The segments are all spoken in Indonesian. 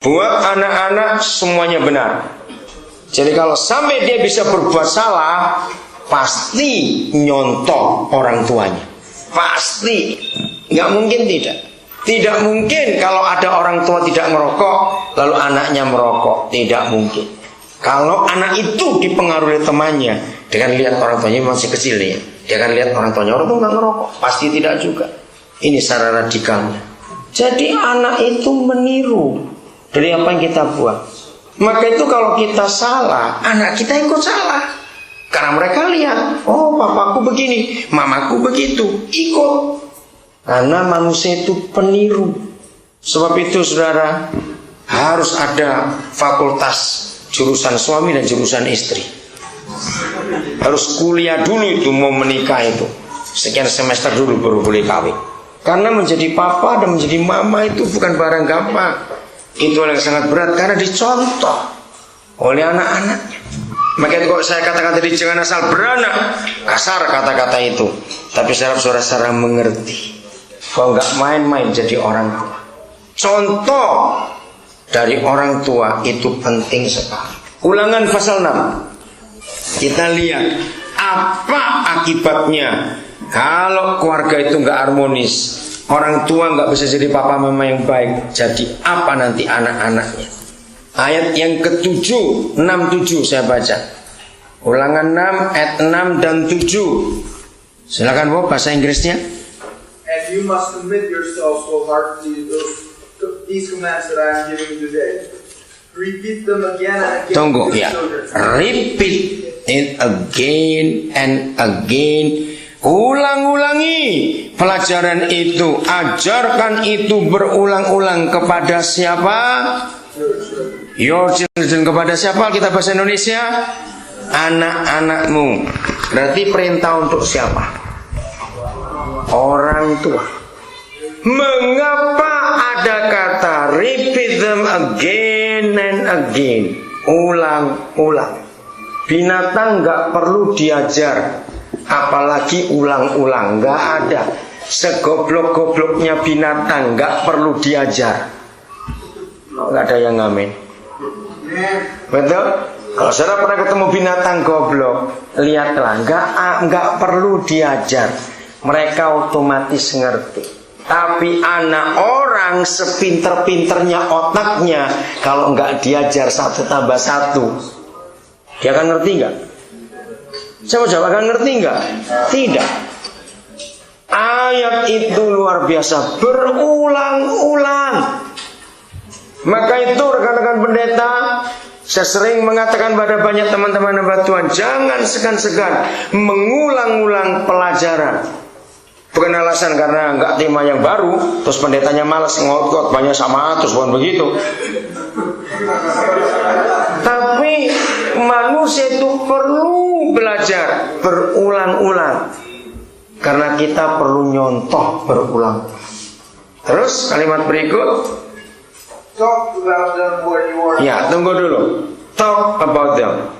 Buat anak-anak semuanya benar. Jadi kalau sampai dia bisa berbuat salah, pasti nyontoh orang tuanya. Pasti. Nggak mungkin tidak. Tidak mungkin kalau ada orang tua tidak merokok, lalu anaknya merokok. Tidak mungkin. Kalau anak itu dipengaruhi temannya, dia kan lihat orang tuanya masih kecil nih, dia kan lihat orang tuanya, orang tua nggak ngerokok, pasti tidak juga. Ini secara radikalnya. Jadi anak itu meniru dari apa yang kita buat. Maka itu kalau kita salah, anak kita ikut salah. Karena mereka lihat, oh papaku begini, mamaku begitu, ikut. Karena manusia itu peniru. Sebab itu saudara, harus ada fakultas jurusan suami dan jurusan istri. Harus kuliah dulu itu mau menikah itu. Sekian semester dulu baru boleh kawin. Karena menjadi papa dan menjadi mama itu bukan barang gampang. Itu yang sangat berat karena dicontoh oleh anak-anaknya. Makanya kalau saya katakan tadi jangan asal beranak, kasar kata-kata itu. Tapi saudara-saudara mengerti. Kalau nggak main-main jadi orang tua. Contoh dari orang tua itu penting sekali. Ulangan pasal 6. Kita lihat apa akibatnya kalau keluarga itu nggak harmonis. Orang tua nggak bisa jadi papa mama yang baik. Jadi apa nanti anak-anaknya? Ayat yang ke-7, 6-7 saya baca. Ulangan 6 ayat 6 dan 7. Silakan Bu, bahasa Inggrisnya. And you must commit yourselves wholeheartedly to these commands that I am giving you today. Repeat them again and again. Tunggu ya. Repeat it again and again. Ulang-ulangi pelajaran itu, ajarkan itu berulang-ulang kepada siapa? Your children. Kepada siapa? Kita bahasa Indonesia, anak-anakmu. Berarti perintah untuk siapa? Orang tua. Mengapa ada kata repeat them again and again? Ulang-ulang. Binatang gak perlu diajar, apalagi ulang-ulang, nggak ada. Segoblok-gobloknya binatang nggak perlu diajar. Nggak ada yang ngamen. Betul? Kalau saudara pernah ketemu binatang goblok, lihatlah, nggak perlu diajar. Mereka otomatis ngerti. Tapi anak orang sepinter-pinternya otaknya, kalau nggak diajar 1 tambah 1, dia akan ngerti nggak? Saya jawab, akan ngerti enggak? Tidak. Ayat itu luar biasa, berulang-ulang. Maka itu rekan-rekan pendeta, saya sering mengatakan pada banyak teman-teman hamba Tuhan, jangan segan-segan mengulang-ulang pelajaran. Bukan alasan karena enggak tema yang baru, terus pendetanya malas ngotot banyak sama, terus bukan begitu. Tapi manusia itu perlu belajar berulang-ulang, karena kita perlu nyontoh berulang. Terus kalimat berikut, Talk about them where you are. ya tunggu dulu. Talk about them.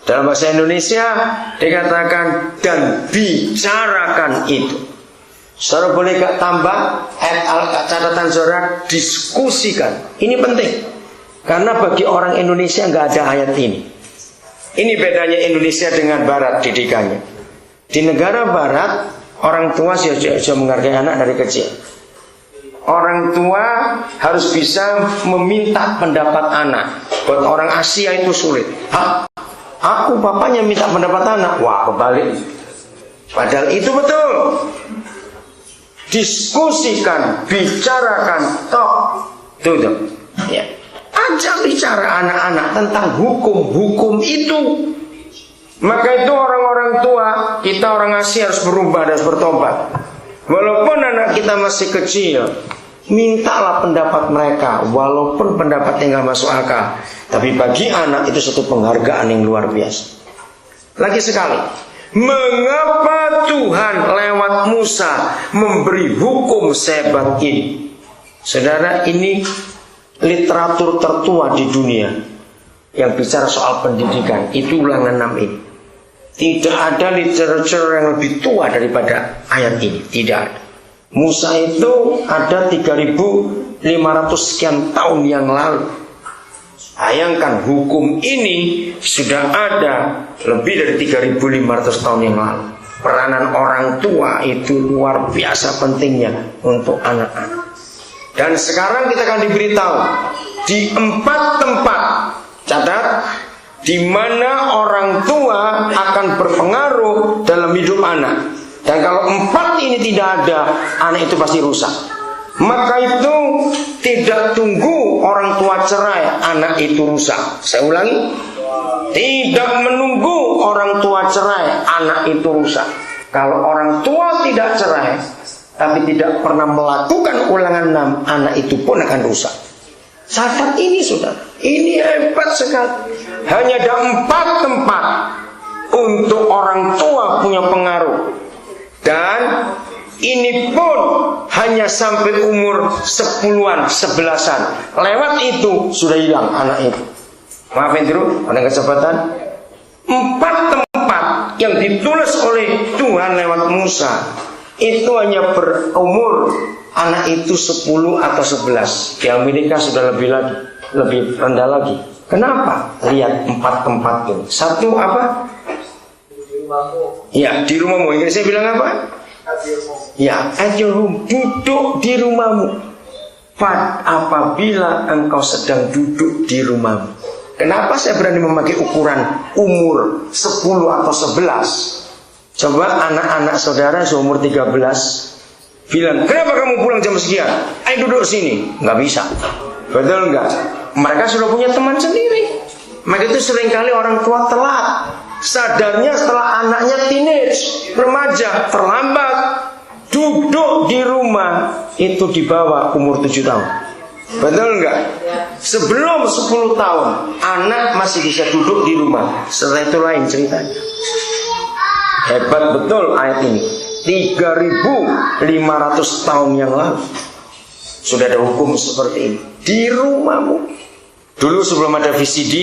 Dalam bahasa Indonesia dikatakan dan bicarakan itu. Saudara boleh gak tambah catatan saudara, diskusikan. Ini penting, karena bagi orang Indonesia nggak ada ayat ini. Ini bedanya Indonesia dengan Barat didikannya. Di negara Barat, orang tua sudah menghargai anak dari kecil. Orang tua harus bisa meminta pendapat anak. Buat orang Asia itu sulit. Aku bapaknya minta pendapat anak. Wah, kebalik. Padahal itu betul. Diskusikan, bicarakan, talk. Tuh. Ya. Ajak bicara anak-anak tentang hukum-hukum itu. Maka itu orang-orang tua, kita orang Asia harus berubah dan bertobat. Walaupun anak kita masih kecil, mintalah pendapat mereka, walaupun pendapatnya nggak masuk akal. Tapi bagi anak itu satu penghargaan yang luar biasa. Lagi sekali, mengapa Tuhan lewat Musa memberi hukum sehebat ini? Saudara, ini literatur tertua di dunia yang bicara soal pendidikan. Itu Ulangan 6 ini. Tidak ada literatur yang lebih tua daripada ayat ini. Tidak ada. Musa itu ada 3.500 sekian tahun yang lalu. Bayangkan hukum ini sudah ada lebih dari 3.500 tahun yang lalu. Peranan orang tua itu luar biasa pentingnya untuk anak-anak. Dan sekarang kita akan diberitahu di 4 tempat, catat, di mana orang tua akan berpengaruh dalam hidup anak. Dan kalau 4 ini tidak ada, anak itu pasti rusak. Maka itu tidak tunggu orang tua cerai, anak itu rusak. Saya ulangi, tidak menunggu orang tua cerai, anak itu rusak. Kalau orang tua tidak cerai, tapi tidak pernah melakukan ulangan 6, anak itu pun akan rusak. Catat ini saudara, ini hebat sekali. Hanya ada 4 tempat untuk orang tua punya pengaruh. Dan ini pun hanya sampai umur 10-an, 11-an. Lewat itu sudah hilang anak itu. Maafin dulu, ada kesempatan. 4 tempat yang ditulis oleh Tuhan lewat Musa, itu hanya berumur anak itu 10 atau 11. Di Amerika sudah lebih rendah lagi. Kenapa? Lihat 4 tempat itu. Satu apa? Ya, di rumahmu. Inggrisnya bilang apa? Ya, at your home. Duduk di rumahmu. Apabila engkau sedang duduk di rumahmu. Kenapa saya berani memakai ukuran umur 10 atau 11? Coba anak-anak saudara seumur 13 bilang, kenapa kamu pulang jam sekian? Ayo duduk sini. Nggak bisa. Betul nggak? Mereka sudah punya teman sendiri. Maka itu seringkali orang tua telat. Sadarnya setelah anaknya teenage, remaja, terlambat. Duduk di rumah itu di bawah umur 7 tahun. Betul enggak? Sebelum 10 tahun anak masih bisa duduk di rumah. Setelah itu lain ceritanya. Hebat betul ayat ini. 3.500 tahun yang lalu sudah ada hukum seperti ini. Di rumahmu. Dulu sebelum ada CD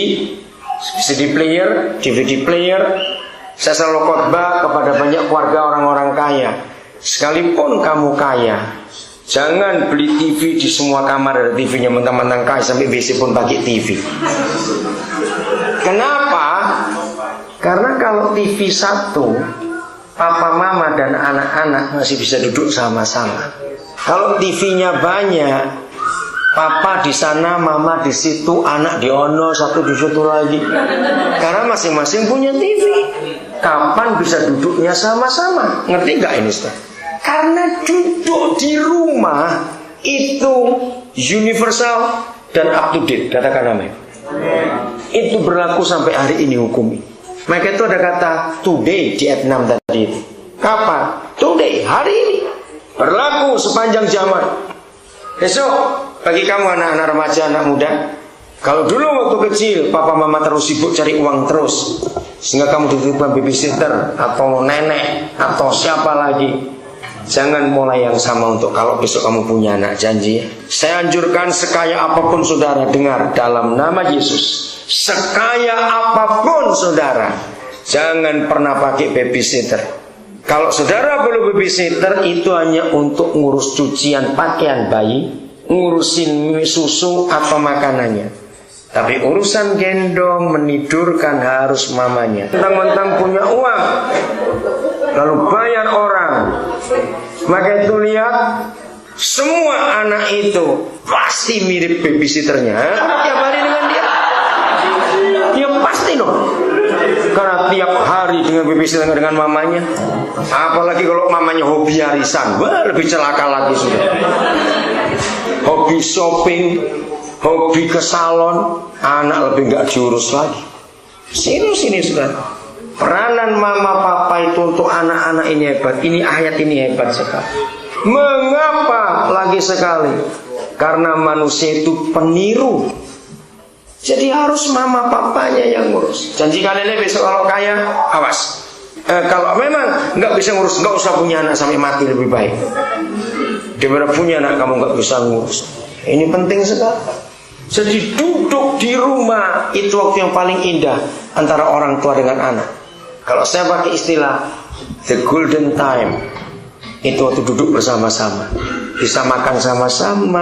player, DVD player, saya selalu khotbah kepada banyak keluarga orang-orang kaya. Sekalipun kamu kaya, jangan beli TV di semua kamar ada TV-nya. Mentang-mentang kaya sampai WC pun pakai TV. Kenapa? Karena kalau TV satu, papa, mama, dan anak-anak masih bisa duduk sama-sama. Kalau TV-nya banyak, papa di sana, mama di situ, anak di ono, satu di situ lagi. Karena masing-masing punya TV. Kapan bisa duduknya sama-sama? Ngerti nggak ini, Ustaz? Karena duduk di rumah itu universal dan up to date. Katakan amin. Itu berlaku sampai hari ini hukum ini. Maka itu ada kata today di ayat 6 tadi itu. Kapan? Today, hari ini. Berlaku sepanjang zaman. Besok bagi kamu anak-anak remaja, anak muda, kalau dulu waktu kecil papa mama terus sibuk cari uang terus, sehingga kamu dititipkan babysitter atau nenek atau siapa lagi, jangan mulai yang sama untuk kalau besok kamu punya anak. Janji, saya anjurkan sekaya apapun saudara, dengar dalam nama Yesus, sekaya apapun saudara, jangan pernah pakai babysitter. Kalau saudara perlu babysitter, itu hanya untuk ngurus cucian pakaian bayi, ngurusin susu atau makanannya. Tapi urusan gendong, menidurkan harus mamanya. Mentang-mentang punya uang, lalu bayar orang. Maka itu lihat, semua anak itu pasti mirip babysitternya. Tiap hari dengan dia, dia pasti dong. Karena tiap hari dengan babysitter dengan mamanya. Apalagi kalau mamanya hobi arisan, wah lebih celaka lagi sudah. Hobi shopping, hobi ke salon, anak lebih nggak diurus lagi. Sini sudah. Peranan mama papa itu untuk anak-anak ini hebat. Ini ayat ini hebat sekali. Mengapa lagi sekali? Karena manusia itu peniru. Jadi harus mama papanya yang ngurus. Janji kalian besok kalau kaya, awas. Kalau memang nggak bisa ngurus, nggak usah punya anak sampai mati, lebih baik. Daripada punya anak kamu nggak bisa ngurus. Ini penting sekali. Jadi duduk di rumah itu waktu yang paling indah antara orang tua dengan anak. Kalau saya pakai istilah the golden time, itu waktu duduk bersama-sama, bisa makan sama-sama.